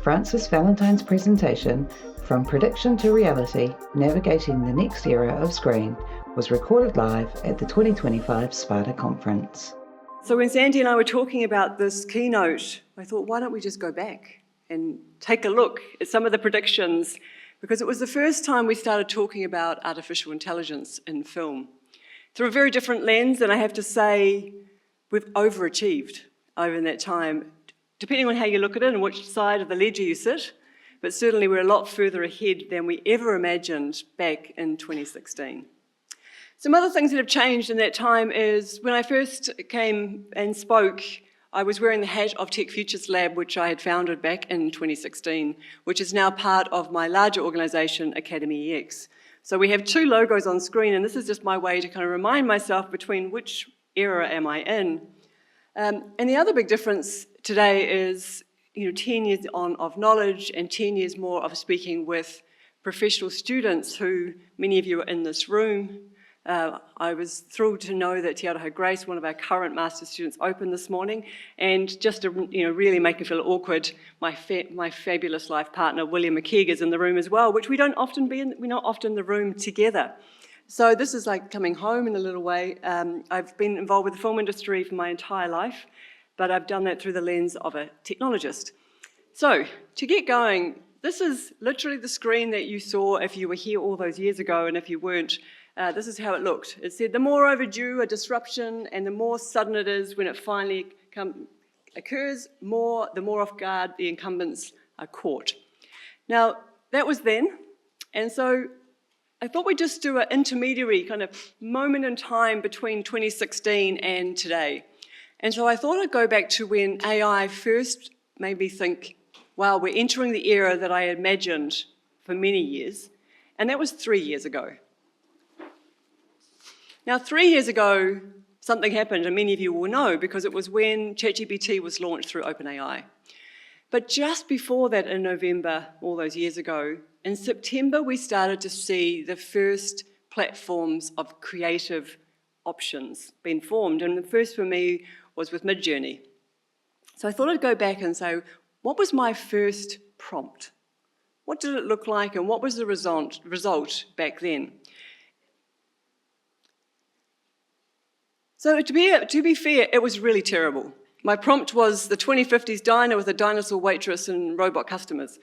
Frances Valintine's presentation, From Prediction to Reality, Navigating the Next Era of Screen, was recorded live at the 2025 Spada Conference. So when Sandy and I were talking about this keynote, I thought, why don't we just go back and take a look at some of the predictions, because it was the first time we started talking about artificial intelligence in film through a very different lens, and I have to say we've overachieved over that time, depending on how you look at it and which side of the ledger you sit, but certainly we're a lot further ahead than we ever imagined back in 2016. Some other things that have changed in that time is when I first came and spoke, I was wearing the hat of Tech Futures Lab, which I had founded back in 2016, which is now part of my larger organisation, academyEX. So we have two logos on screen, and this is just my way to kind of remind myself between which era am I in. And the other big difference today is 10 years on of knowledge and 10 years more of speaking with professional students who, many of you are in this room. I was thrilled to know that Te Aroha Grace, one of our current master's students, opened this morning, and just to really make me feel awkward, my fabulous life partner William McKeag is in the room as well, which we're not often in the room together. So this is like coming home in a little way. I've been involved with the film industry for my entire life, but I've done that through the lens of a technologist. So to get going, this is literally the screen that you saw if you were here all those years ago, and if you weren't, this is how it looked. It said the more overdue a disruption and the more sudden it is when it finally occurs, the more off guard the incumbents are caught. Now, that was then, and so I thought we'd just do an intermediary kind of moment in time between 2016 and today. And so I thought I'd go back to when AI first made me think, wow, we're entering the era that I imagined for many years, and that was 3 years ago. Now, 3 years ago, something happened, and many of you will know, because it was when ChatGPT was launched through OpenAI. But just before that, in November, all those years ago, in September, we started to see the first platforms of creative options being formed, and the first for me was with Midjourney. So I thought I'd go back and say, what was my first prompt? What did it look like, and what was the result back then? So to be fair, it was really terrible. My prompt was the 2050s diner with a dinosaur waitress and robot customers.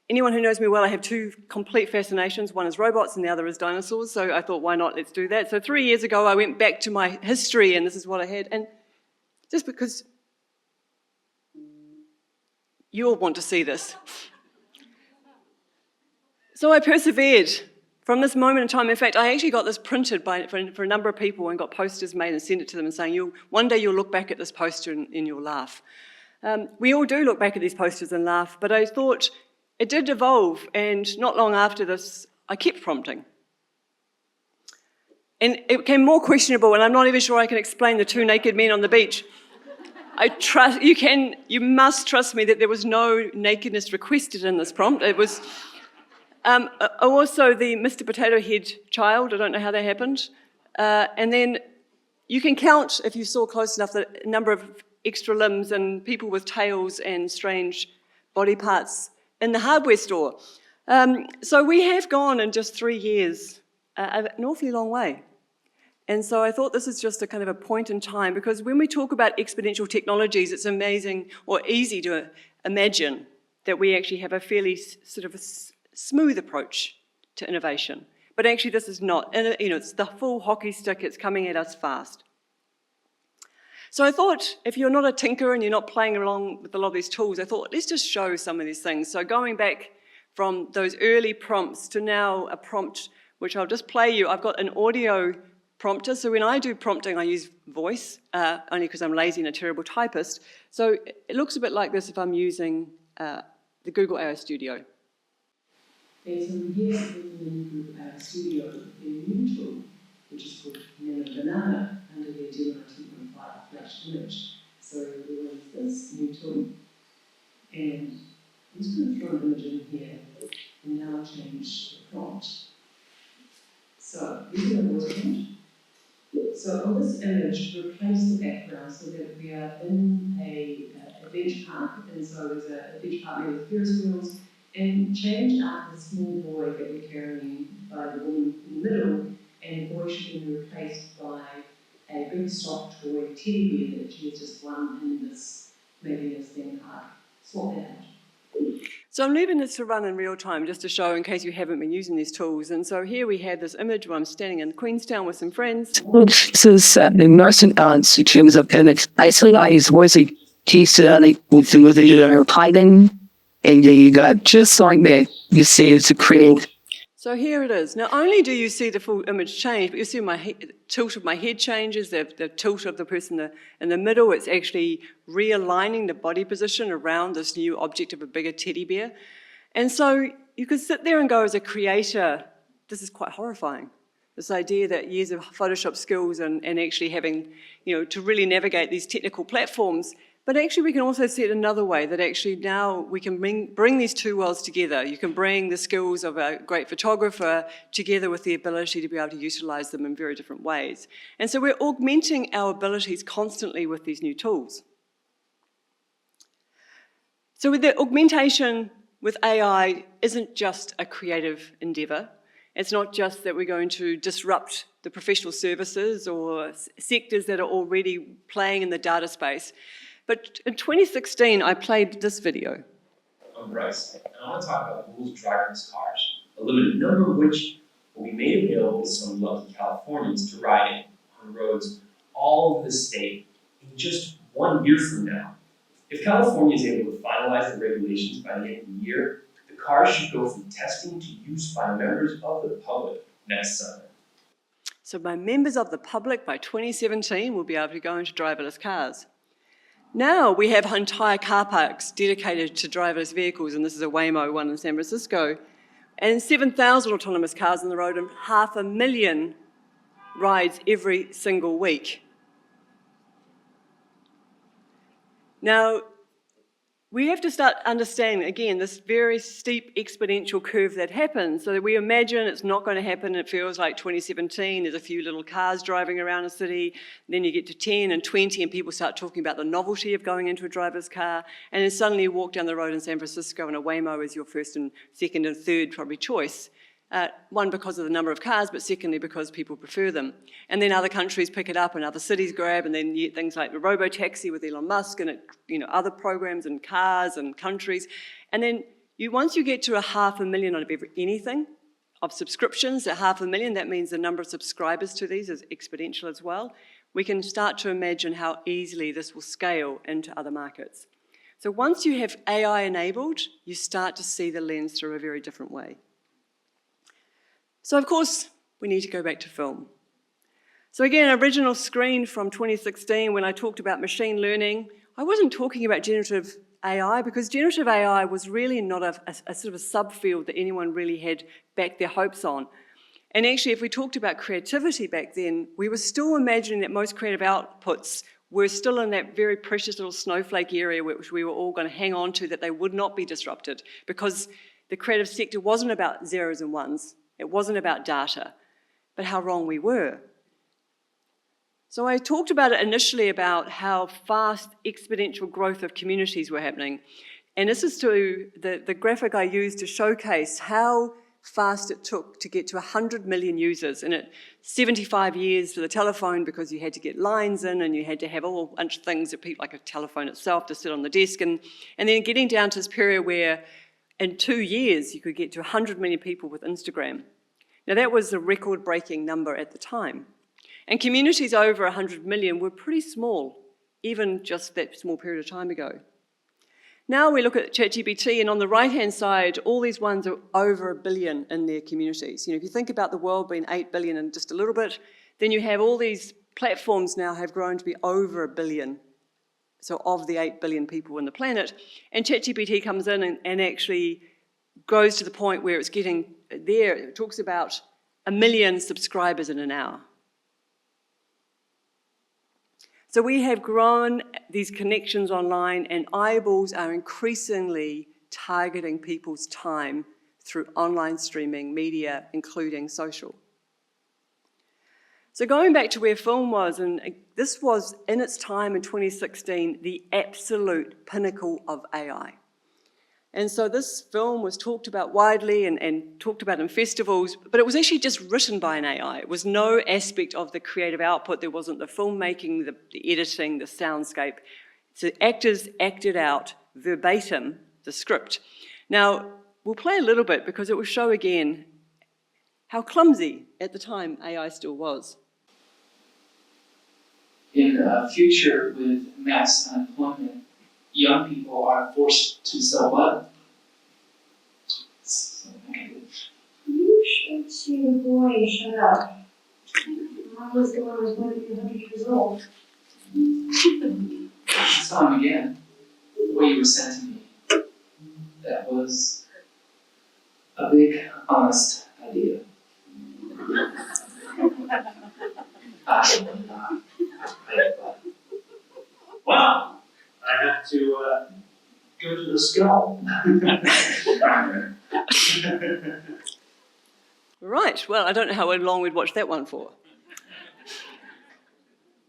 Anyone who knows me well, I have two complete fascinations. One is robots and the other is dinosaurs. So I thought, why not? Let's do that. So 3 years ago, I went back to my history, and this is what I had. And just because you all want to see this. So I persevered. From this moment in time, in fact, I actually got this printed for a number of people and got posters made and sent it to them and saying, one day you'll look back at this poster and you'll laugh. We all do look back at these posters and laugh, but I thought it did evolve, and not long after this, I kept prompting. And it became more questionable, and I'm not even sure I can explain the two naked men on the beach. You must trust me that there was no nakedness requested in this prompt. It was... also the Mr. Potato Head child, I don't know how that happened. And then you can count, if you saw close enough, the number of extra limbs and people with tails and strange body parts in the hardware store. So we have gone in just 3 years an awfully long way. And so I thought this is just a kind of a point in time, because when we talk about exponential technologies, it's amazing or easy to imagine that we actually have a fairly sort of smooth approach to innovation. But actually this is not. It's the full hockey stick, it's coming at us fast. So I thought, if you're not a tinker and you're not playing along with a lot of these tools, I thought, let's just show some of these things. So going back from those early prompts to now a prompt, which I'll just play you. I've got an audio prompter, so when I do prompting, I use voice, only because I'm lazy and a terrible typist. So it looks a bit like this if I'm using the Google AI Studio. Okay, so we're here in the Google AI Studio in a new tool, which is called Banana, under the 2.5 flash image. So we will use this new tool, and I'm just going to throw an image in here and now change the prompt. So this is a water prompt. So on this image, replace the background so that we are in a beach park, and so there's a beach park there with Ferris wheels, and change out the small boy that we're carrying by the woman in the middle, and the boy should be replaced by a big soft toy teddy bear that she has just won in this, maybe this theme park. Swap that out. So I'm leaving this to run in real time just to show in case you haven't been using these tools. And so here we have this image where I'm standing in Queenstown with some friends. This is the nursing dance in terms of basically I use voicing keys to with the hiding and you got just like that you see it's a create. So here it is. Not only do you see the full image change, but you see my tilt of my head changes, the tilt of the person in the middle. It's actually realigning the body position around this new object of a bigger teddy bear. And so you could sit there and go as a creator, this is quite horrifying. This idea that years of Photoshop skills and actually having, to really navigate these technical platforms. But actually we can also see it another way, that actually now we can bring these two worlds together. You can bring the skills of a great photographer together with the ability to be able to utilize them in very different ways. And so we're augmenting our abilities constantly with these new tools. So with the augmentation with AI isn't just a creative endeavor. It's not just that we're going to disrupt the professional services or sectors that are already playing in the data space. But in 2016, I played this video. I'm Bryce, and I want to talk about the rules of driverless cars, a limited number of which will be made available to some lucky Californians to ride on roads all over the state in just 1 year from now. If California is able to finalize the regulations by the end of the year, the cars should go from testing to use by members of the public next summer. So by members of the public, by 2017, we'll be able to go into driverless cars. Now we have entire car parks dedicated to driverless vehicles, and this is a Waymo one in San Francisco, and 7,000 autonomous cars on the road and 500,000 rides every single week. Now, we have to start understanding, again, this very steep exponential curve that happens, so that we imagine it's not going to happen, it feels like 2017, there's a few little cars driving around a city, then you get to 10 and 20 and people start talking about the novelty of going into a driverless car, and then suddenly you walk down the road in San Francisco and a Waymo is your first and second and third probably choice. One, because of the number of cars, but secondly, because people prefer them. And then other countries pick it up and other cities grab, and then you get things like the robo-taxi with Elon Musk and other programs and cars and countries. And then once you get to 500,000 on anything, of subscriptions at 500,000, that means the number of subscribers to these is exponential as well. We can start to imagine how easily this will scale into other markets. So once you have AI enabled, you start to see the lens through a very different way. So of course, we need to go back to film. So again, original screen from 2016 when I talked about machine learning, I wasn't talking about generative AI because generative AI was really not a sort of a subfield that anyone really had backed their hopes on. And actually, if we talked about creativity back then, we were still imagining that most creative outputs were still in that very precious little snowflake area which we were all going to hang on to, that they would not be disrupted because the creative sector wasn't about zeros and ones. It wasn't about data, but how wrong we were. So I talked about it initially about how fast exponential growth of communities were happening. And this is the graphic I used to showcase how fast it took to get to 100 million users. And it 75 years for the telephone because you had to get lines in and you had to have a whole bunch of things that people, like a telephone itself, to sit on the desk. And then getting down to this period where in 2 years, you could get to 100 million people with Instagram. Now, that was a record-breaking number at the time. And communities over 100 million were pretty small, even just that small period of time ago. Now we look at ChatGPT, and on the right-hand side, all these ones are over 1 billion in their communities. If you think about the world being 8 billion and just a little bit, then you have all these platforms now have grown to be over 1 billion. So of the 8 billion people on the planet, and ChatGPT comes in and actually grows to the point where it's getting there. It talks about 1 million subscribers in an hour. So we have grown these connections online, and eyeballs are increasingly targeting people's time through online streaming media, including social. So going back to where film was, and This was, in its time in 2016, the absolute pinnacle of AI. And so this film was talked about widely and talked about in festivals, but it was actually just written by an AI. It was no aspect of the creative output. There wasn't the filmmaking, the editing, the soundscape. So actors acted out verbatim the script. Now, we'll play a little bit because it will show again how clumsy at the time AI still was. In a future with mass unemployment, young people are forced to sell blood. You should see the boy shut up. Mom was the one who was going to be 100 years old. I saw him again, the way you were sent to me. That was a big, honest idea. Well, I have to go to the skull. Right, well, I don't know how long we'd watch that one for.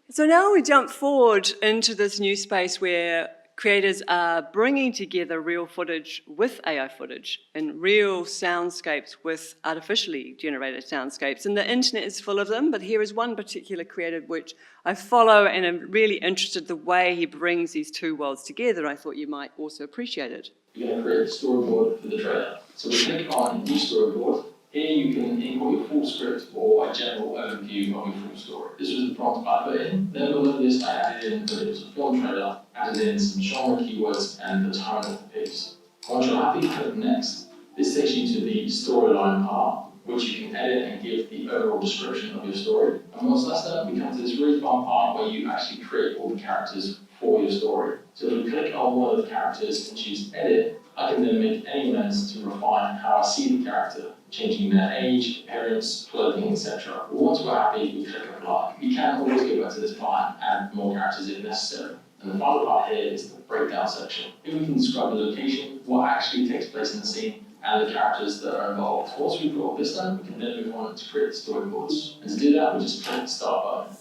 So now we jump forward into this new space where creators are bringing together real footage with AI footage and real soundscapes with artificially generated soundscapes. And the internet is full of them, but here is one particular creator which I follow and am really interested in the way he brings these two worlds together. I thought you might also appreciate it. We're going to create a storyboard for the trailer. So we click on New Storyboard. Here you can import your full script or a general overview of your full story. This was the prompt I put in. Then below this I added in that it was a film trailer, added in some genre keywords and the tone of the piece. Once you're happy, click Next. This takes you to the storyline part, which you can edit and give the overall description of your story. And once that's done, we come to this really fun part where you actually create all the characters for your story. So if we click on one of the characters and choose Edit, I can then make any amendments to refine how I see the character, changing their age, appearance, clothing, etc. But once we're happy, we click Apply. We can always go back to this part and add more characters if necessary. And the final part here is the breakdown section. Here we can describe the location, what actually takes place in the scene, and the characters that are involved. Once we've got all this done, we can then move on to create the storyboards. And to do that, we just click the Start button.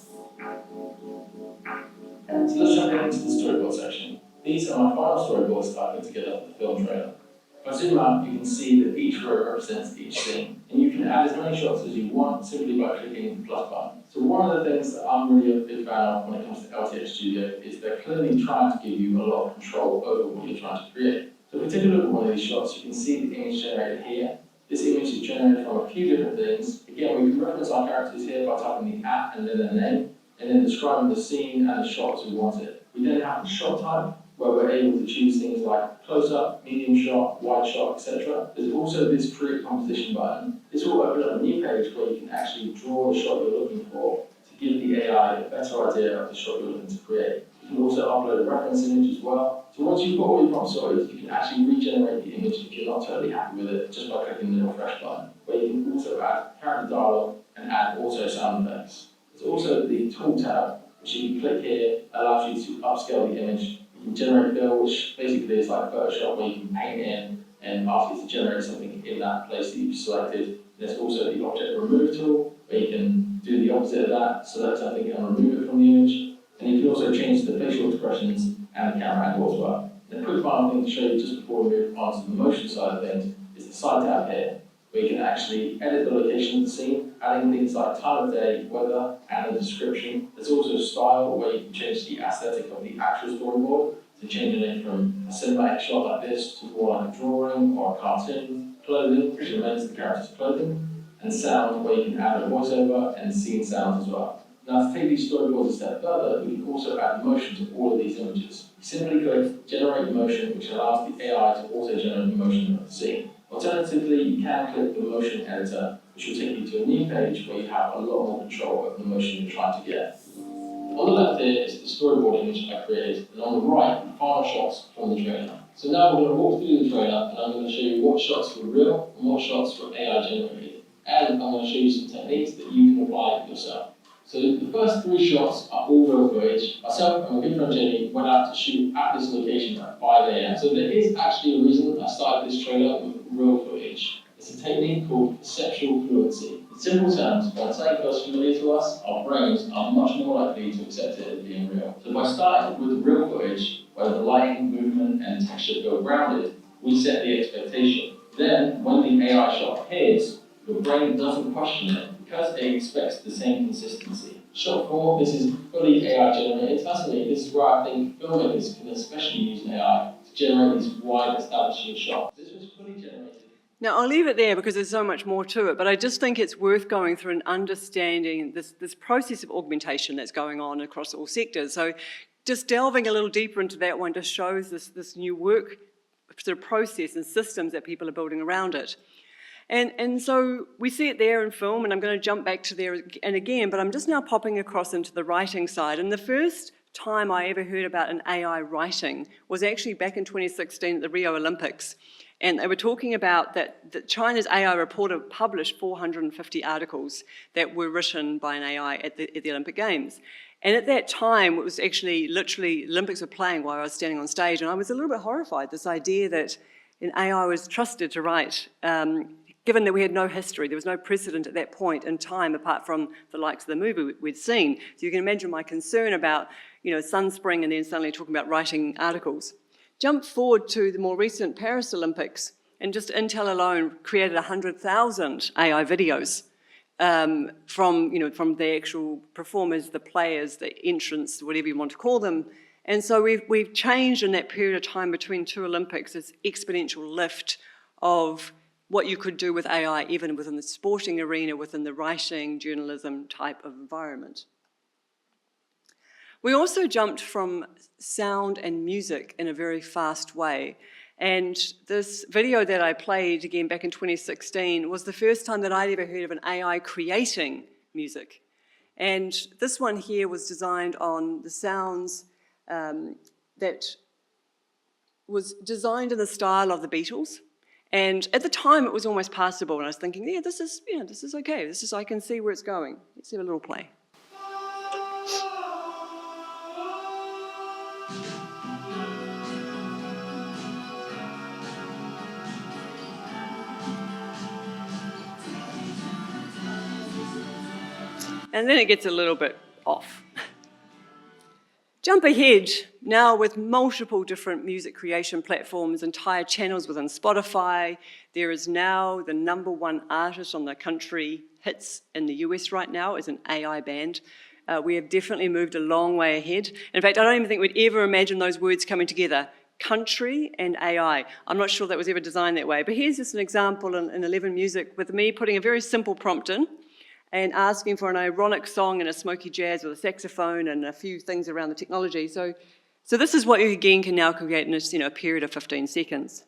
So let's jump into the storyboard section. These are my final storyboards that I put together for the film trailer. If I zoom out, you can see that each row represents each scene. And you can add as many shots as you want simply by clicking the plus button. So one of the things that I'm really a big fan of when it comes to LTX Studio is they're clearly trying to give you a lot of control over what you're trying to create. So if we take a look at one of these shots, you can see the image generated here. This image is generated from a few different things. Again, we can reference our characters here by typing the @ and then their name, and then describing the scene and the shot as we want it. We then have the shot type, where we're able to choose things like close-up, medium shot, wide shot, etc. There's also this create composition button. This will open up a new page where you can actually draw the shot you're looking for to give the AI a better idea of the shot you're looking to create. You can also upload a reference image as well. So once you've got all your prompt stories, you can actually regenerate the image if you're not totally happy with it just by clicking the refresh button, where you can also add character dialogue and add auto sound effects. There's also the tool tab, which if you click here, allows you to upscale the image. You can generate fill, which basically is like Photoshop, where you can paint in and ask it to generate something in that place that you've selected. There's also the object remove tool, where you can do the opposite of that, select something and remove it from the image. And you can also change the facial expressions and the camera angle as well. And a quick final thing to show you just before we move on to the motion side of things is the side tab here, where you can actually edit the location of the scene, adding things like time of day, weather, and a description. There's also style, where you can change the aesthetic of the actual storyboard, so changing it from a cinematic shot like this to more like a drawing or a cartoon. Clothing, which amends the character's clothing, and sound, where you can add a voiceover and scene sounds as well. Now, to take these storyboards a step further, we can also add motion to all of these images. You simply click Generate Motion, which allows the AI to also generate the motion of the scene. Alternatively, you can click the motion editor, which will take you to a new page where you have a lot more control over the motion you're trying to get. On the left here is the storyboard image I created, and on the right, the final shots from the trailer. So now we're going to walk through the trailer, and I'm going to show you what shots were real and what shots were AI generated. And I'm going to show you some techniques that you can apply yourself. So the first 3 shots are all real footage. Myself and my good friend Jenny went out to shoot at this location at 5 AM. So there is actually a reason I started this trailer with real footage. It's a technique called perceptual fluency. In simple terms, when something feels familiar to us, our brains are much more likely to accept it as being real. So by starting with real footage, where the lighting, movement, and texture feel grounded, we set the expectation. Then, when the AI shot appears, your brain doesn't question it because it expects the same consistency. Shot 4, this is fully AI generated. Personally, this is where I think filmmakers can especially use AI to generate these wide establishing shots. This was fully generated. Now, I'll leave it there because there's so much more to it, but I just think it's worth going through and understanding this process of augmentation that's going on across all sectors. So just delving a little deeper into that one just shows this new work sort of process and systems that people are building around it. And so we see it there in film, and I'm going to jump back to there and again, but I'm just now popping across into the writing side. And the first time I ever heard about an AI writing was actually back in 2016 at the Rio Olympics. And they were talking about that China's AI reporter published 450 articles that were written by an AI at the Olympic Games. And at that time, it was actually literally Olympics were playing while I was standing on stage, and I was a little bit horrified, this idea that an AI was trusted to write, given that we had no history. There was no precedent at that point in time apart from the likes of the movie we'd seen. So you can imagine my concern about, Sunspring and then suddenly talking about writing articles. Jump forward to the more recent Paris Olympics, and just Intel alone created 100,000 AI videos from the actual performers, the players, the entrants, whatever you want to call them. And so we've changed in that period of time between two Olympics, this exponential lift of what you could do with AI, even within the sporting arena, within the writing, journalism type of environment. We also jumped from sound and music in a very fast way. And this video that I played again back in 2016 was the first time that I'd ever heard of an AI creating music. And this one here was designed on the sounds that was designed in the style of the Beatles. And at the time, it was almost passable. And I was thinking, yeah, this is okay. I can see where it's going. Let's have a little play. And then it gets a little bit off. Jump ahead, now with multiple different music creation platforms, entire channels within Spotify. There is now the #1 artist on the country hits in the US right now is an AI band. We have definitely moved a long way ahead. In fact, I don't even think we'd ever imagine those words coming together, country and AI. I'm not sure that was ever designed that way, but here's just an example in 11 Music with me putting a very simple prompt in and asking for an ironic song and a smoky jazz with a saxophone and a few things around the technology. So this is what you again can now create in a period of 15 seconds.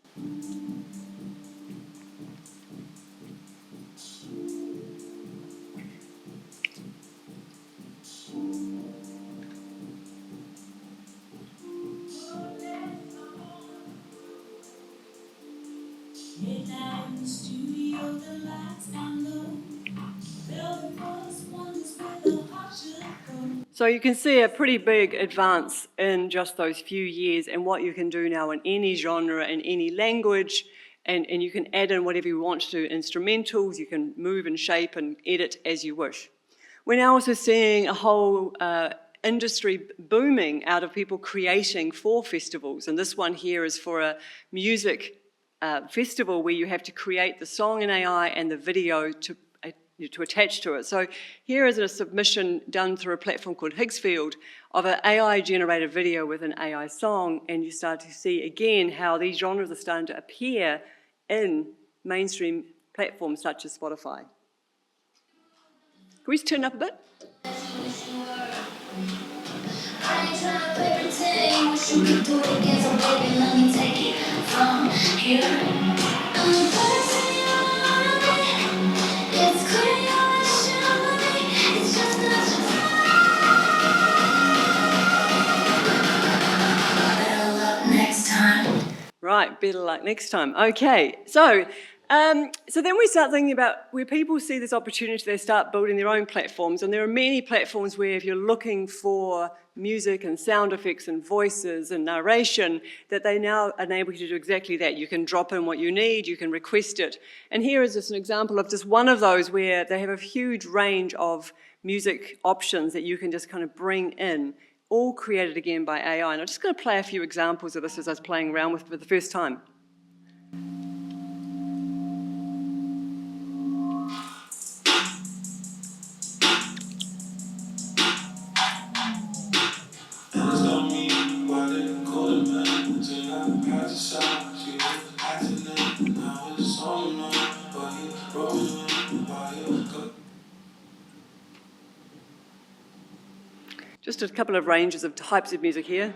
So you can see a pretty big advance in just those few years and what you can do now in any genre, in any language, and you can add in whatever you want to instrumentals, you can move and shape and edit as you wish. We're now also seeing a whole industry booming out of people creating for festivals, and this one here is for a music festival where you have to create the song in AI and the video to attach to it. So here is a submission done through a platform called Higgsfield of an AI-generated video with an AI song, and you start to see again how these genres are starting to appear in mainstream platforms such as Spotify. Can we just turn it up a bit? Right, better luck next time. Okay, so So then we start thinking about where people see this opportunity, they start building their own platforms. And there are many platforms where if you're looking for music and sound effects and voices and narration, that they now enable you to do exactly that. You can drop in what you need, you can request it. And here is just an example of just one of those where they have a huge range of music options that you can just kind of bring in, all created again by AI. And I'm just going to play a few examples of this as I was playing around with it for the first time. Just a couple of ranges of types of music here.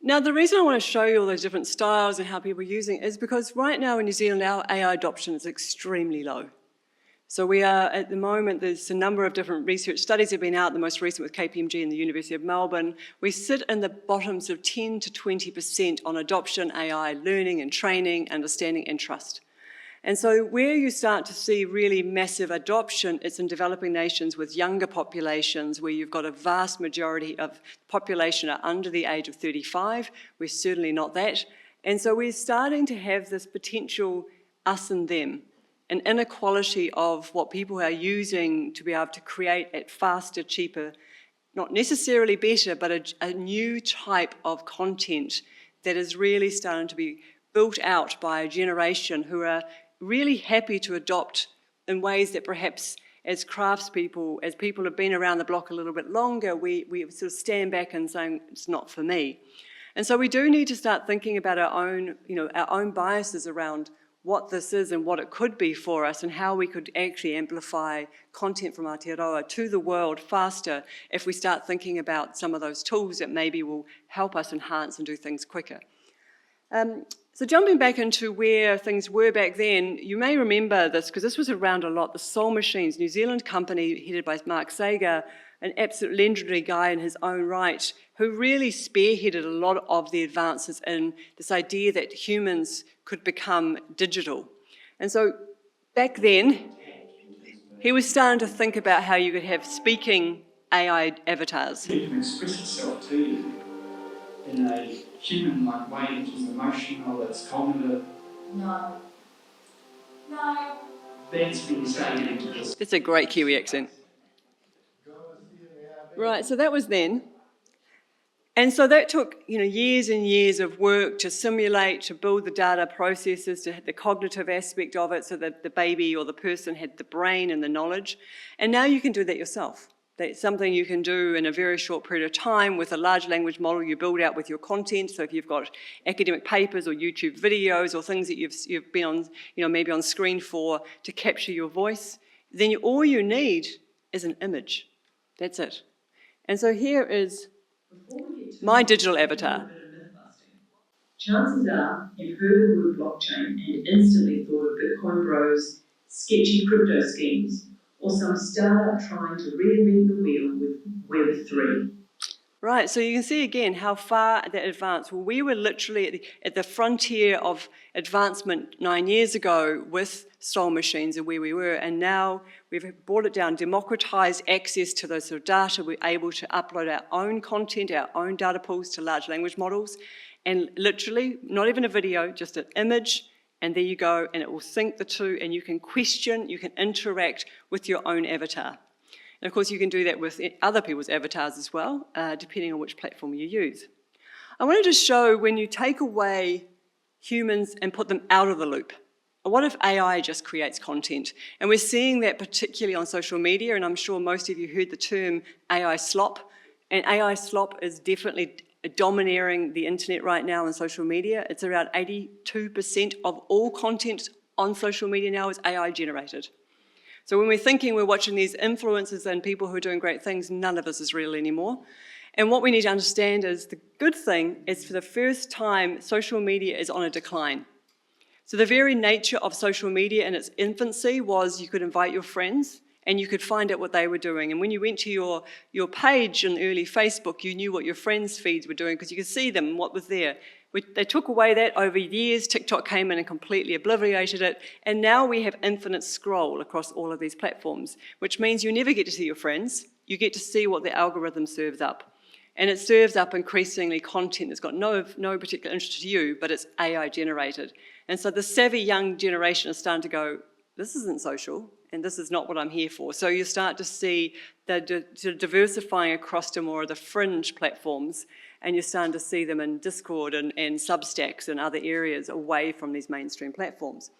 Now, the reason I want to show you all those different styles and how people are using it is because right now in New Zealand, our AI adoption is extremely low. So we are, at the moment, there's a number of different research studies that have been out, the most recent with KPMG and the University of Melbourne. We sit in the bottoms of 10 to 20% on adoption, AI, learning and training, understanding and trust. And so where you start to see really massive adoption, it's in developing nations with younger populations where you've got a vast majority of the population are under the age of 35. We're certainly not that. And so we're starting to have this potential us and them, an inequality of what people are using to be able to create at faster, cheaper, not necessarily better, but a new type of content that is really starting to be built out by a generation who are really happy to adopt in ways that perhaps as craftspeople, as people have been around the block a little bit longer, we sort of stand back and saying, it's not for me. And so we do need to start thinking about our own biases around what this is and what it could be for us and how we could actually amplify content from Aotearoa to the world faster if we start thinking about some of those tools that maybe will help us enhance and do things quicker. So jumping back into where things were back then, you may remember this because this was around a lot, the Soul Machines, New Zealand company headed by Mark Sager, an absolute legendary guy in his own right, who really spearheaded a lot of the advances in this idea that humans could become digital. And so back then, he was starting to think about how you could have speaking AI avatars. It can express itself to you in a human-like way, which is emotional, it's cognitive. No. That's when you start getting to this. That's a great Kiwi accent. Right, so that was then. And so that took years and years of work to simulate, to build the data processes, to have the cognitive aspect of it so that the baby or the person had the brain and the knowledge. And now you can do that yourself. That's something you can do in a very short period of time with a large language model you build out with your content. So if you've got academic papers or YouTube videos or things that you've been on, maybe on screen for to capture your voice, then all you need is an image. That's it. And so here is my digital avatar. Chances are you've heard the word blockchain and instantly thought of Bitcoin bros, sketchy crypto schemes, or some startup trying to reinvent the wheel with Web 3. Right, so you can see again how far that advanced. Well, we were literally at the frontier of advancement 9 years ago with Soul Machines and where we were, and now we've brought it down, democratized access to those sort of data. We're able to upload our own content, our own data pools to large language models, and literally, not even a video, just an image, and there you go, and it will sync the two, and you can question, you can interact with your own avatar. And of course, you can do that with other people's avatars as well, depending on which platform you use. I wanted to show when you take away humans and put them out of the loop? And what if AI just creates content? And we're seeing that particularly on social media, and I'm sure most of you heard the term AI slop. And AI slop is definitely domineering the internet right now on social media. It's around 82% of all content on social media now is AI generated. So when we're thinking we're watching these influencers and people who are doing great things, none of this is real anymore. And what we need to understand is the good thing is for the first time, social media is on a decline. So the very nature of social media in its infancy was you could invite your friends and you could find out what they were doing. And when you went to your page in early Facebook, you knew what your friends' feeds were doing because you could see them and what was there. They took away that over years. TikTok came in and completely obliterated it. And now we have infinite scroll across all of these platforms, which means you never get to see your friends. You get to see what the algorithm serves up. And it serves up increasingly content that's got no particular interest to you, but it's AI generated. And so the savvy young generation is starting to go, this isn't social, and this is not what I'm here for. So you start to see the diversifying across to more of the fringe platforms, and you're starting to see them in Discord and Substacks and other areas away from these mainstream platforms.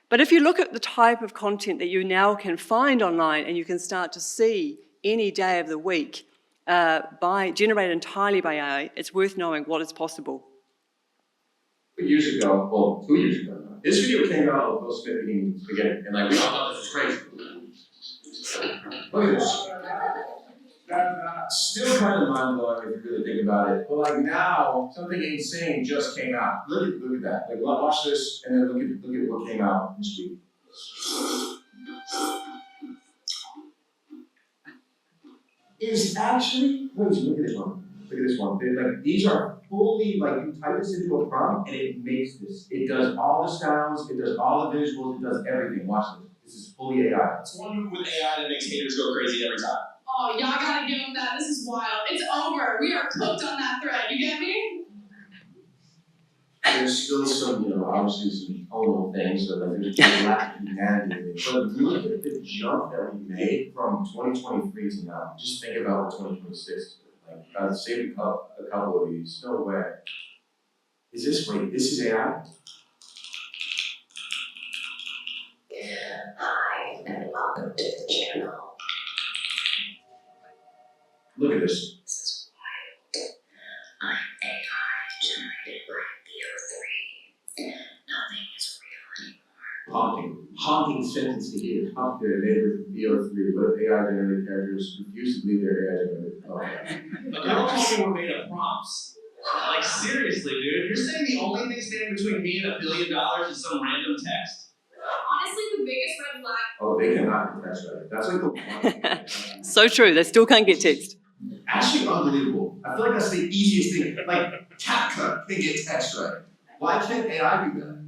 But if you look at the type of content that you now can find online and you can start to see any day of the week generated entirely by AI, it's worth knowing what is possible. Years ago, well, 2 years ago, this video came out of Will Smith eating spaghetti, and like we all thought this was crazy. Look at this. Still kind of mind-blowing if you really think about it, but like now, something insane just came out. Look at that. Like watch this, and then look at what came out this week. It's actually crazy. Look at this one. Look at this one. Like these are fully like you type this into a prompt and it makes this. It does all the sounds, it does all the visuals, it does everything. Watch this. This is fully AI. It's one move with AI that makes haters go crazy every time. Oh, y'all gotta give them that. This is wild. It's over. We are cooked on that thread. You get me? There's still some, obviously some tonal things, so like there's a lack of humanity in it. But if you look at the jump that we made from 2023 to now, just think about what 2026 is. Like, I've saved a couple of these. No way. This is AI? Hi, and welcome to the channel. Look at this. This is wild. I'm AI generated by VO3. Nothing is real anymore. Haunting sentence to hear. Up there, neighbors from VO3. What if AI generated characters refuse to believe they're AI generated? But they're all talking were made of prompts. Like, seriously, dude, you're saying the only thing standing between me and $1 billion is some random text? Honestly, the biggest red flag. Oh, they cannot get text right. That's like the one. So true, they still can't get text. Actually unbelievable. I feel like that's the easiest thing. Like, CapCut can get text right. Why can't AI do that?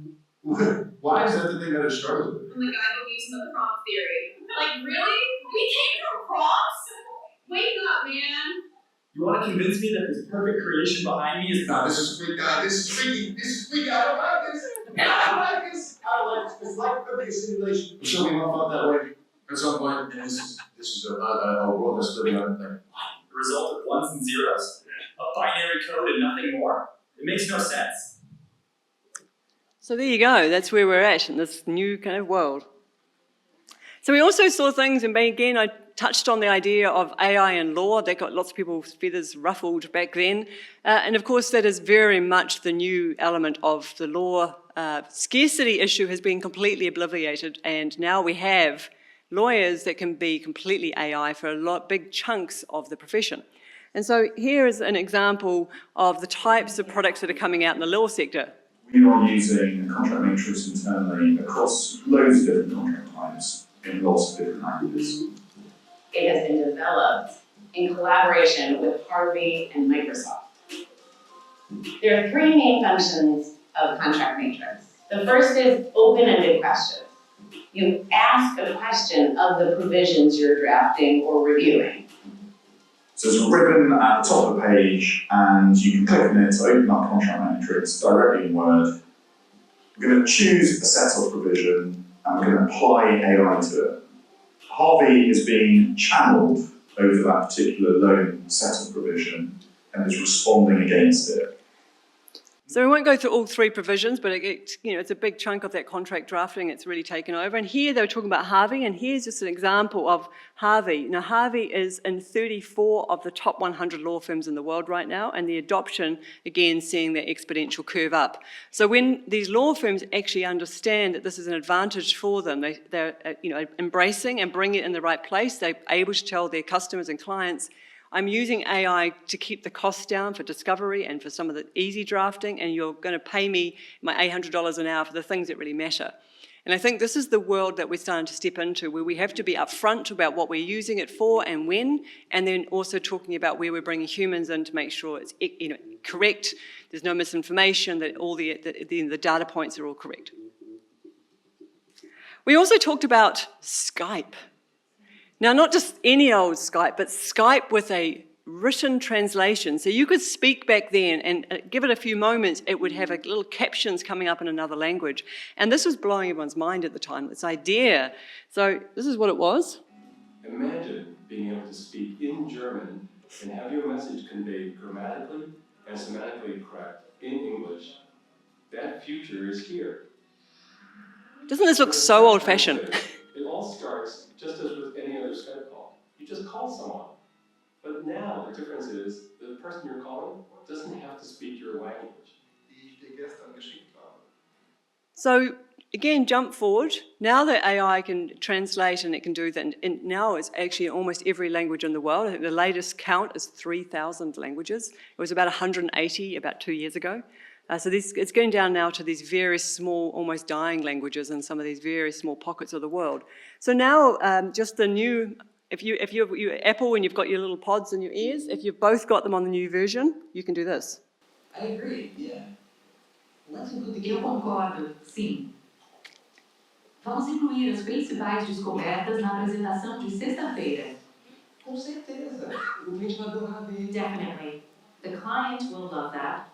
Why is that the thing that it struggles with? I'm the guy who believes in the prompt theory. Like, really? We came from prompts? Wake up, man. You want to convince me that this perfect creation behind me is No, this is freaky. This is freaky. I don't like this. I don't like this. It's like could be a simulation. I'm sure we all felt that way at some point, and this is a world that's living on a thing. the result of ones and zeros, a binary code and nothing more. It makes no sense. So there you go, that's where we're at in this new kind of world. So we also saw things, and again, I touched on the idea of AI and law. That got lots of people's feathers ruffled back then. And of course, that is very much the new element of the law. Scarcity issue has been completely obliterated, and now we have lawyers that can be completely AI for big chunks of the profession. And so here is an example of the types of products that are coming out in the law sector. We are using a contract matrix internally across loads of different contract types in lots of different languages. It has been developed in collaboration with Harvey and Microsoft. There are three main functions of contract matrix. The first is open-ended questions. You ask a question of the provisions you're drafting or reviewing. So there's a ribbon at the top of the page, and you can click on it to open up contract matrix directly in Word. We're going to choose a set of provision, and we're going to apply AI to it. Harvey is being channeled over that particular loan set of provision and is responding against it. So we won't go through all three provisions, but it's a big chunk of that contract drafting. It's really taken over. And here they were talking about Harvey, and here's just an example of Harvey. Now, Harvey is in 34 of the top 100 law firms in the world right now, and the adoption, again, seeing that exponential curve up. So when these law firms actually understand that this is an advantage for them, they're embracing and bringing it in the right place, they're able to tell their customers and clients, I'm using AI to keep the costs down for discovery and for some of the easy drafting, and you're going to pay me my $800 an hour for the things that really matter. And I think this is the world that we're starting to step into, where we have to be upfront about what we're using it for and when, and then also talking about where we're bringing humans in to make sure it's correct, there's no misinformation, that all the data points are all correct. We also talked about Skype. Now, not just any old Skype, but Skype with a written translation. So you could speak back then and give it a few moments, it would have little captions coming up in another language. And this was blowing everyone's mind at the time, this idea. So this is what it was. Imagine being able to speak in German and have your message conveyed grammatically and semantically correct in English. That future is here. Doesn't this look so old-fashioned? It all starts just as with any other Skype call. You just call someone. But now the difference is the person you're calling doesn't have to speak your language. So again, jump forward. Now that AI can translate and it can do that, and now it's actually in almost every language in the world. I think the latest count is 3,000 languages. It was about 180 about 2 years ago. So it's going down now to these very small, almost dying languages in some of these very small pockets of the world. So now, just the new, if you're Apple and you've got your little pods in your ears, if you've both got them on the new version, you can do this. I agree, yeah. Let's include the Eu concordo, sim. Vamos incluir as principais descobertas na apresentação de sexta-feira. Com certeza. O cliente vai adorar ver. Definitely. The client will love that.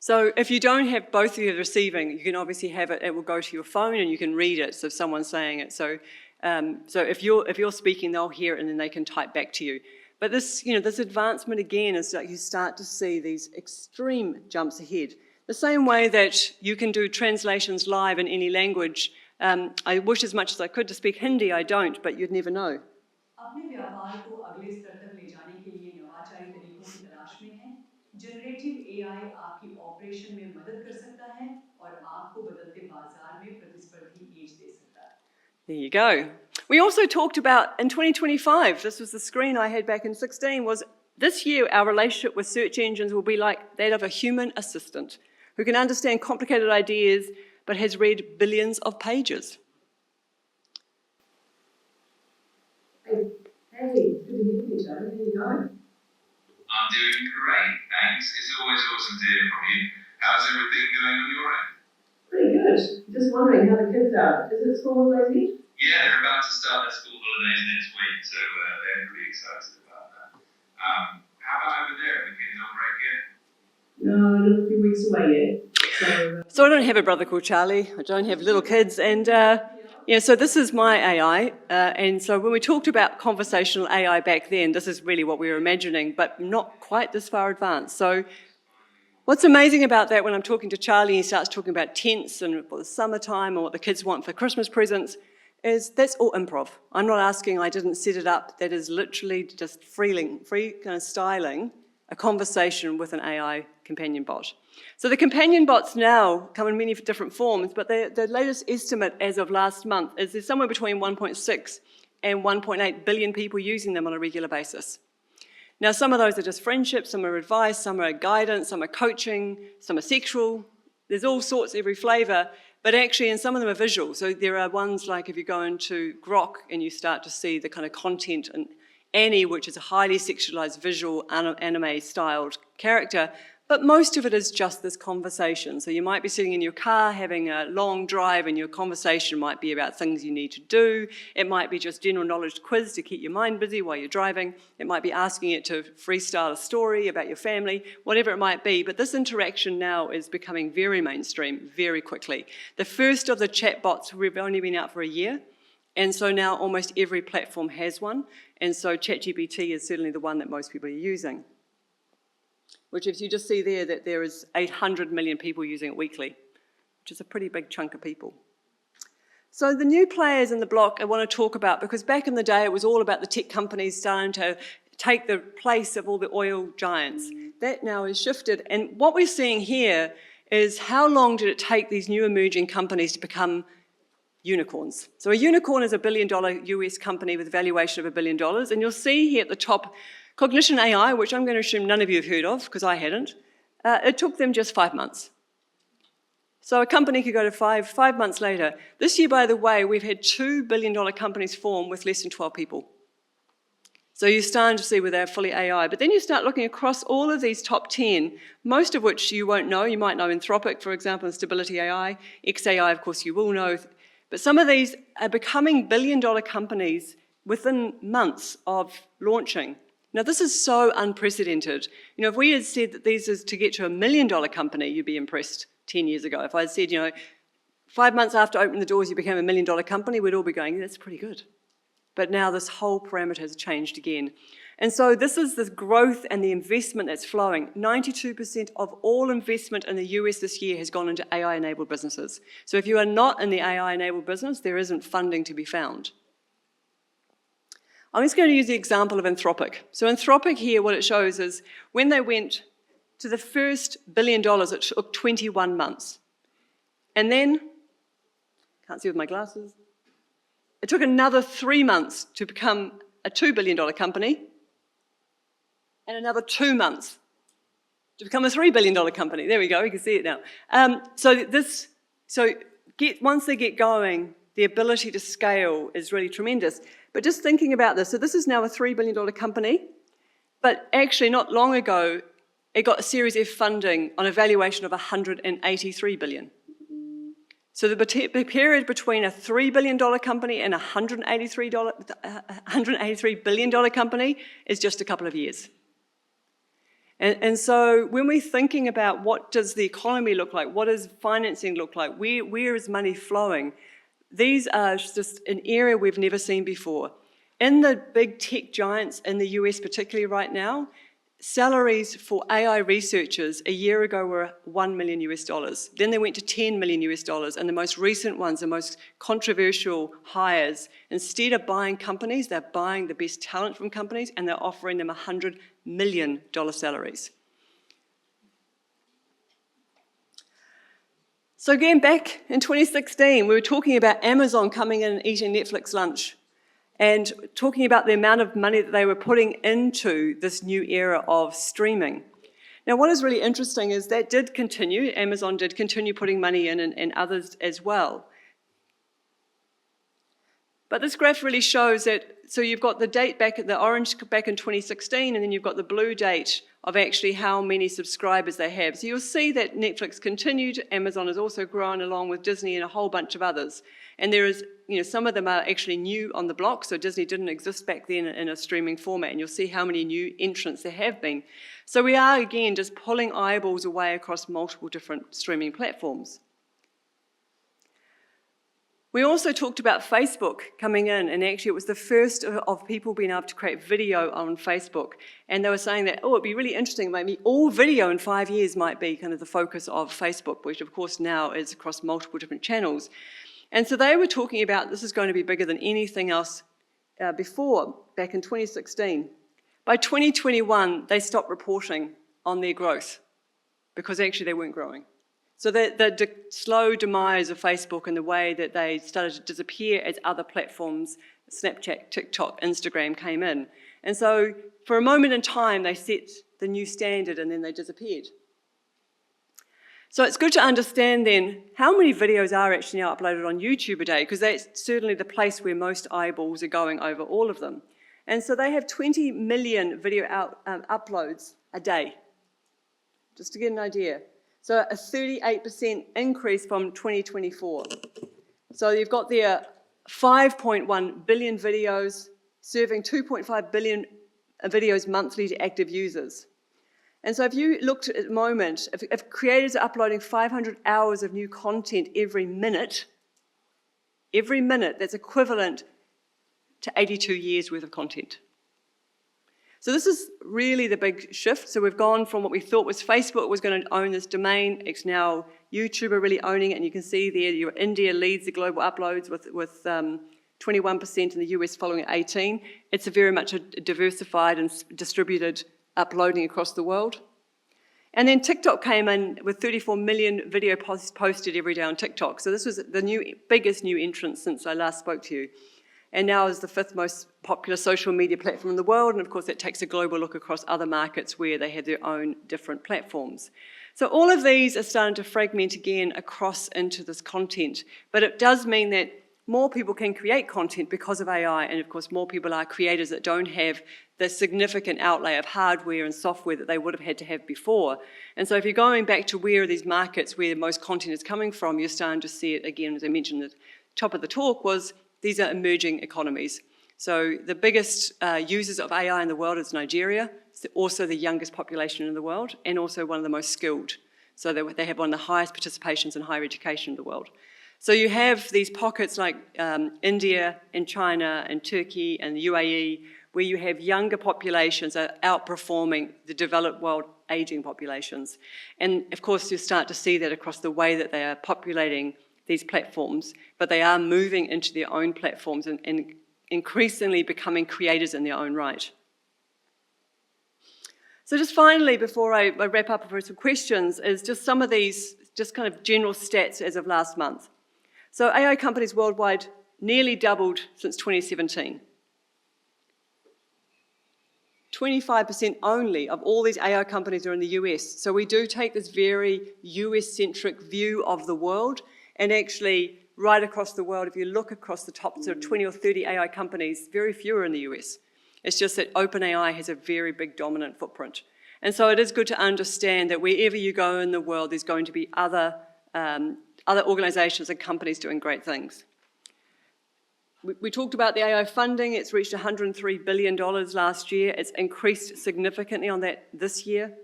So if you don't have both of you receiving, you can obviously have it, it will go to your phone and you can read it, so if someone's saying it. So if you're speaking, they'll hear it and then they can type back to you. But this, this advancement again is like you start to see these extreme jumps ahead. The same way that you can do translations live in any language. I wish as much as I could to speak Hindi, I don't, but you'd never know. अपने व्यापार को अगले स्तर तक ले जाने के लिए नवाचारी तरीकों की तलाश में हैं। जनरेटिव एआई आपकी ऑपरेशन में मदद कर सकता है और आपको बदलते बाजार में प्रतिस्पर्धी एज दे सकता है। There you go. We also talked about in 2025, this was the screen I had back in 16, was this year our relationship with search engines will be like that of a human assistant who can understand complicated ideas but has read billions of pages. Hey, good to meet you, Charlie. How you going? I'm doing great, thanks. It's always awesome to hear from you. How's everything going on your end? Pretty good. Just wondering how the kids are. Is it school holidays? Yeah, they're about to start their school holidays next week, so they're pretty excited about that. How about over there? Are the kids on break yet? No, another few weeks away yet. So I don't have a brother called Charlie. I don't have little kids, and so this is my AI. And so when we talked about conversational AI back then, this is really what we were imagining, but not quite this far advanced. So what's amazing about that when I'm talking to Charlie, he starts talking about tents and the summertime or what the kids want for Christmas presents, is that's all improv. I'm not asking, I didn't set it up. That is literally just free kind of styling a conversation with an AI companion bot. So the companion bots now come in many different forms, but the latest estimate as of last month is there's somewhere between 1.6 and 1.8 billion people using them on a regular basis. Now, some of those are just friendship, some are advice, some are guidance, some are coaching, some are sexual. There's all sorts, every flavour, but actually, and some of them are visual. So there are ones like if you go into Grok and you start to see the kind of content and Annie, which is a highly sexualized visual anime-styled character, but most of it is just this conversation. So you might be sitting in your car having a long drive and your conversation might be about things you need to do. It might be just general knowledge quiz to keep your mind busy while you're driving. It might be asking it to freestyle a story about your family, whatever it might be. But this interaction now is becoming very mainstream very quickly. The first of the chatbots, we've only been out for a year. And so now almost every platform has one. And so ChatGPT is certainly the one that most people are using. which if you just see there that there is 800 million people using it weekly, which is a pretty big chunk of people. So the new players in the block I want to talk about, because back in the day it was all about the tech companies starting to take the place of all the oil giants. That now has shifted, and what we're seeing here is how long did it take these new emerging companies to become unicorns. So a unicorn is $1 billion US company with a valuation of $1 billion, and you'll see here at the top, Cognition AI, which I'm going to assume none of you have heard of, because I hadn't, it took them just 5 months. So a company could go to five months later. This year, by the way, we've had $2 billion companies form with less than 12 people. So you're starting to see where they're fully AI. But then you start looking across all of these top 10, most of which you won't know. You might know Anthropic, for example, and Stability AI. XAI, of course, you will know. But some of these are becoming billion-dollar companies within months of launching. Now, this is so unprecedented. You know, if we had said that these is to get to $1 million company, you'd be impressed 10 years ago. If I had said, you know, 5 months after opening the doors, you became $1 million company, we'd all be going, that's pretty good. But now this whole parameter has changed again. And so this is the growth and the investment that's flowing. 92% of all investment in the US this year has gone into AI-enabled businesses. So if you are not in the AI-enabled business, there isn't funding to be found. I'm just going to use the example of Anthropic. So Anthropic here, what it shows is when they went to the first $1 billion, it took 21 months. And then, can't see with my glasses, it took another 3 months to become a $2 billion company, and another 2 months to become a $3 billion company. There we go, you can see it now. Once they get going, the ability to scale is really tremendous. But just thinking about this, so this is now a $3 billion company, but actually not long ago, it got a Series F funding on a valuation of $183 billion. So the period between a $3 billion company and a $183 billion company is just a couple of years. And so when we're thinking about what does the economy look like, what does financing look like, where is money flowing, these are just an area we've never seen before. In the big tech giants in the US particularly right now, salaries for AI researchers a year ago were $1 million US. Then they went to $10 million US, and the most recent ones, the most controversial hires, instead of buying companies, they're buying the best talent from companies, and they're offering them $100 million salaries. So again, back in 2016, we were talking about Amazon coming in and eating Netflix lunch, and talking about the amount of money that they were putting into this new era of streaming. Now, what is really interesting is that did continue. Amazon did continue putting money in, and others as well. But this graph really shows that, so you've got the date back at the orange back in 2016, and then you've got the blue date of actually how many subscribers they have. So you'll see that Netflix continued, Amazon has also grown along with Disney and a whole bunch of others. And there is, you know, some of them are actually new on the block, so Disney didn't exist back then in a streaming format, and you'll see how many new entrants there have been. So we are, again, just pulling eyeballs away across multiple different streaming platforms. We also talked about Facebook coming in, and actually it was the first of people being able to create video on Facebook. And they were saying that, oh, it'd be really interesting, maybe all video in 5 years might be kind of the focus of Facebook, which of course now is across multiple different channels. And so they were talking about this is going to be bigger than anything else before, back in 2016. By 2021, they stopped reporting on their growth because actually they weren't growing. So the slow demise of Facebook and the way that they started to disappear as other platforms, Snapchat, TikTok, Instagram came in. And so for a moment in time, they set the new standard and then they disappeared. So it's good to understand then how many videos are actually now uploaded on YouTube a day, because that's certainly the place where most eyeballs are going over all of them. And so they have 20 million video uploads a day, just to get an idea. So a 38% increase from 2024. So you've got there 5.1 billion videos, serving 2.5 billion videos monthly to active users. And so if you looked at the moment, if creators are uploading 500 hours of new content every minute, that's equivalent to 82 years worth of content. So this is really the big shift. So we've gone from what we thought was Facebook was going to own this domain. It's now YouTube are really owning it. And you can see there, India leads the global uploads with 21% in the US following at 18%. It's very much a diversified and distributed uploading across the world. And then TikTok came in with 34 million video posts posted every day on TikTok. So this was the biggest new entrant since I last spoke to you. And now is the 5th most popular social media platform in the world. And of course, that takes a global look across other markets where they have their own different platforms. So all of these are starting to fragment again across into this content. But it does mean that more people can create content because of AI. And of course, more people are creators that don't have the significant outlay of hardware and software that they would have had to have before. And so if you're going back to where are these markets where most content is coming from, you're starting to see it again, as I mentioned at the top of the talk, was these are emerging economies. So the biggest users of AI in the world is Nigeria. It's also the youngest population in the world and also one of the most skilled. So they have one of the highest participations in higher education in the world. So you have these pockets like India and China and Turkey and the UAE where you have younger populations are outperforming the developed world aging populations. And of course you start to see that across the way that they are populating these platforms, but they are moving into their own platforms and increasingly becoming creators in their own right. So just finally, before I wrap up with some questions, is just some of these just kind of general stats as of last month. So AI companies worldwide nearly doubled since 2017. 25% only of all these AI companies are in the US. So we do take this very US-centric view of the world. And actually, right across the world, if you look across the top sort of 20 or 30 AI companies, very few are in the US. It's just that OpenAI has a very big dominant footprint. And so it is good to understand that wherever you go in the world, there's going to be other organizations and companies doing great things. We talked about the AI funding. It's reached $103 billion last year. It's increased significantly on that this year.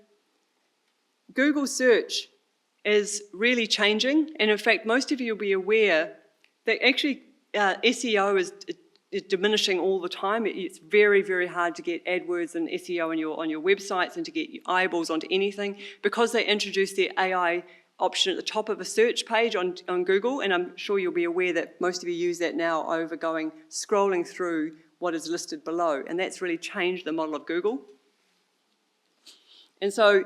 Google search is really changing. And in fact, most of you will be aware that actually SEO is diminishing all the time. It's very, very hard to get AdWords and SEO on your websites and to get eyeballs onto anything because they introduced the AI option at the top of a search page on Google. And I'm sure you'll be aware that most of you use that now over scrolling through what is listed below. And that's really changed the model of Google. And so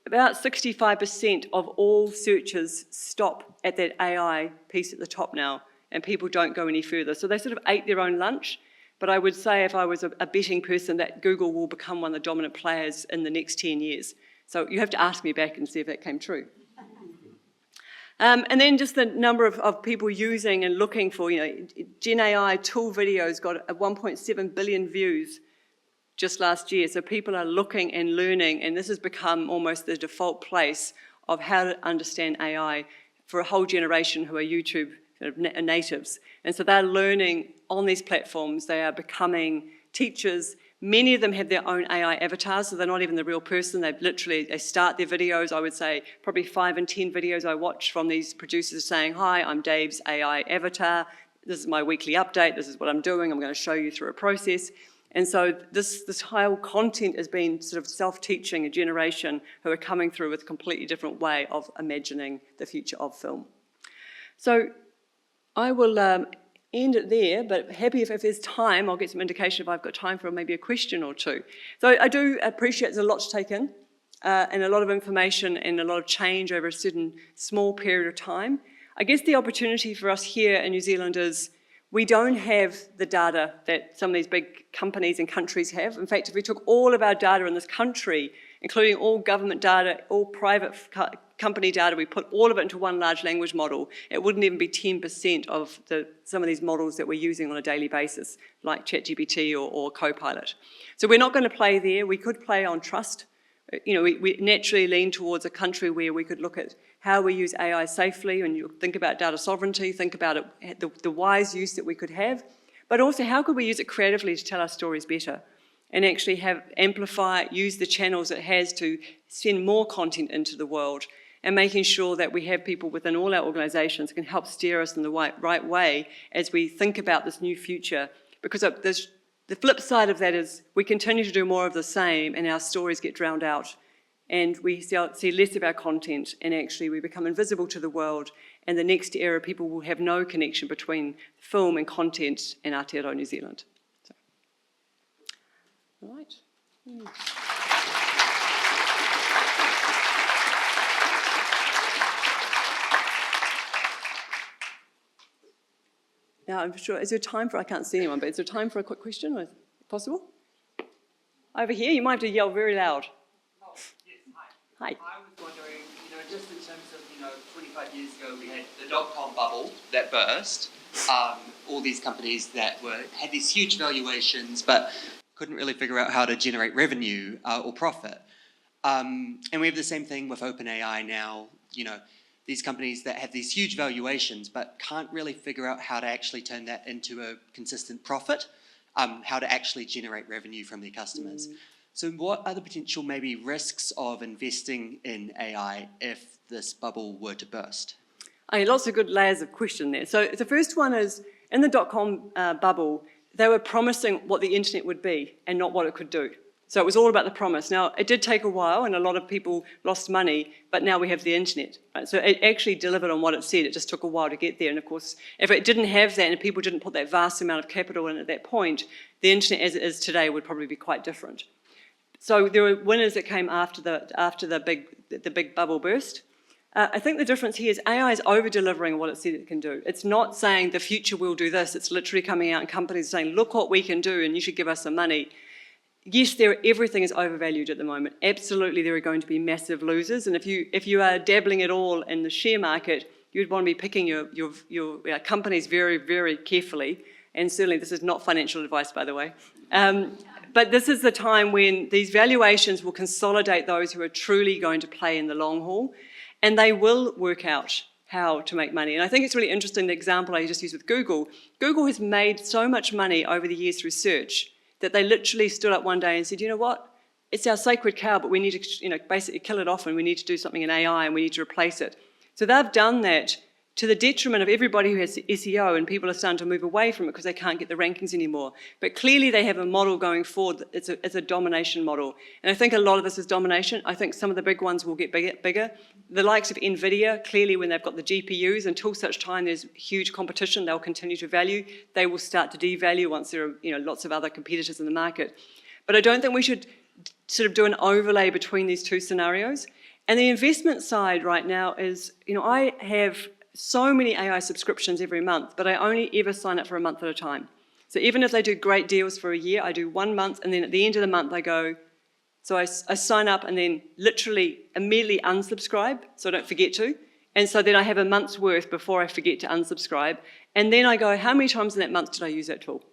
about 65% of all searches stop at that AI piece at the top now, and people don't go any further. So they sort of ate their own lunch, but I would say if I was a betting person that Google will become one of the dominant players in the next 10 years. So you have to ask me back and see if that came true. And then just the number of people using and looking for, Gen AI tool videos got 1.7 billion views just last year. So people are looking and learning, and this has become almost the default place of how to understand AI for a whole generation who are YouTube natives. And so they're learning on these platforms. They are becoming teachers. Many of them have their own AI avatars, so they're not even the real person. They start their videos, I would say, probably 5 and 10 videos I watch from these producers saying, hi, I'm Dave's AI avatar. This is my weekly update. This is what I'm doing. I'm going to show you through a process. And so this whole content has been sort of self-teaching a generation who are coming through with a completely different way of imagining the future of film. So I will end it there, but happy if there's time, I'll get some indication if I've got time for maybe a question or two. So I do appreciate there's a lot to take in and a lot of information and a lot of change over a certain small period of time. I guess the opportunity for us here in New Zealand is we don't have the data that some of these big companies and countries have. In fact, if we took all of our data in this country, including all government data, all private company data, we put all of it into one large language model, it wouldn't even be 10% of some of these models that we're using on a daily basis, like ChatGPT or Copilot. So we're not going to play there. We could play on trust. We naturally lean towards a country where we could look at how we use AI safely, and you think about data sovereignty, think about it, the wise use that we could have, but also how could we use it creatively to tell our stories better and actually amplify it, use the channels it has to send more content into the world, and making sure that we have people within all our organisations who can help steer us in the right way as we think about this new future. Because there's The flip side of that is we continue to do more of the same and our stories get drowned out and we see less of our content and actually we become invisible to the world, and the next era people will have no connection between film and content in Aotearoa New Zealand. So. All right. Now, I'm sure, is there time for, I can't see anyone, but is there time for a quick question? Is it possible? Over here, you might have to yell very loud. Oh, yes, Hi. I was wondering, just in terms of, 25 years ago, we had the dot-com bubble that burst. All these companies that had these huge valuations, but couldn't really figure out how to generate revenue or profit. And we have the same thing with OpenAI now, these companies that have these huge valuations but can't really figure out how to actually turn that into a consistent profit, how to actually generate revenue from their customers. So what are the potential maybe risks of investing in AI if this bubble were to burst? Lots of good layers of question there. So the first one is, in the dot-com bubble, they were promising what the internet would be and not what it could do. So it was all about the promise. Now, it did take a while and a lot of people lost money, but now we have the internet. Right? So it actually delivered on what it said. It just took a while to get there. And of course, if it didn't have that and people didn't put that vast amount of capital in at that point, the internet as it is today would probably be quite different. So there were winners that came after the big bubble burst. I think the difference here is AI is over-delivering what it said it can do. It's not saying the future will do this. It's literally coming out and companies are saying, look what we can do and you should give us some money. Yes, everything is overvalued at the moment. Absolutely, there are going to be massive losers. And if you are dabbling at all in the share market, you'd want to be picking your companies very, very carefully. And certainly, this is not financial advice, by the way. But this is the time when these valuations will consolidate those who are truly going to play in the long haul, and they will work out how to make money. And I think it's really interesting, the example I just used with Google. Google has made so much money over the years through search that they literally stood up one day and said, you know what, it's our sacred cow, but we need to basically kill it off and we need to do something in AI and we need to replace it. So they've done that to the detriment of everybody who has SEO, and people are starting to move away from it because they can't get the rankings anymore. But clearly they have a model going forward. It's a domination model. And I think a lot of this is domination. I think some of the big ones will get bigger. The likes of NVIDIA, clearly when they've got the GPUs, until such time there's huge competition, they'll continue to value. They will start to devalue once there are lots of other competitors in the market. But I don't think we should sort of do an overlay between these two scenarios. And the investment side right now is, I have so many AI subscriptions every month, but I only ever sign up for a month at a time. So even if they do great deals for a year, I do 1 month, and then at the end of the month I go, so I sign up and then literally immediately unsubscribe, so I don't forget to. And so then I have a month's worth before I forget to unsubscribe. And then I go, how many times in that month did I use that tool?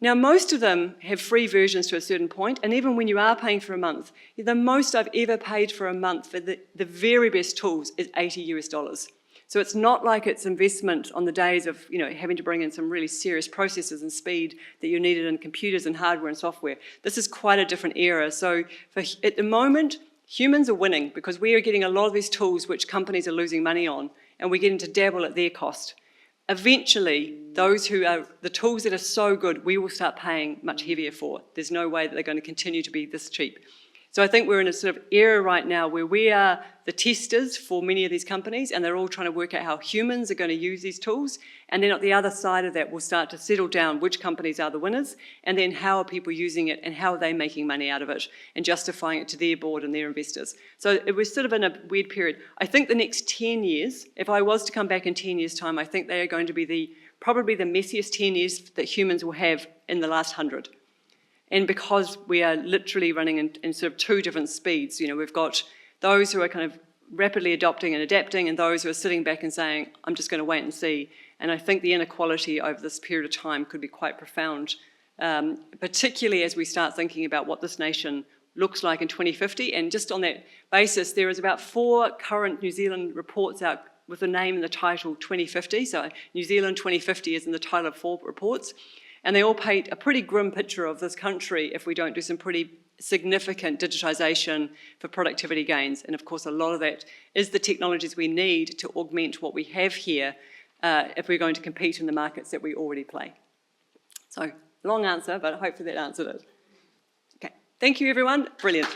Now, most of them have free versions to a certain point, and even when you are paying for a month, the most I've ever paid for a month for the very best tools is $80 US. So it's not like it's investment on the days of having to bring in some really serious processes and speed that you needed in computers and hardware and software. This is quite a different era. So at the moment, humans are winning because we are getting a lot of these tools which companies are losing money on, and we're getting to dabble at their cost. Eventually, those who are the tools that are so good, we will start paying much heavier for. There's no way that they're going to continue to be this cheap. So I think we're in a sort of era right now where we are the testers for many of these companies, and they're all trying to work out how humans are going to use these tools. And then at the other side of that, we'll start to settle down which companies are the winners, and then how are people using it and how are they making money out of it and justifying it to their board and their investors. So it was sort of in a weird period. I think the next 10 years, if I was to come back in 10 years' time, I think they are going to be probably the messiest 10 years that humans will have in the last 100. And because we are literally running in sort of two different speeds, we've got those who are kind of rapidly adopting and adapting, and those who are sitting back and saying, I'm just going to wait and see. And I think the inequality over this period of time could be quite profound, particularly as we start thinking about what this nation looks like in 2050. And just on that basis, there is about 4 current New Zealand reports out with the name and the title 2050. So New Zealand 2050 is in the title of 4 reports. And they all paint a pretty grim picture of this country if we don't do some pretty significant digitisation for productivity gains. And of course, a lot of that is the technologies we need to augment what we have here if we're going to compete in the markets that we already play. So Long answer, but hopefully that answered it. Okay, thank you everyone, brilliant.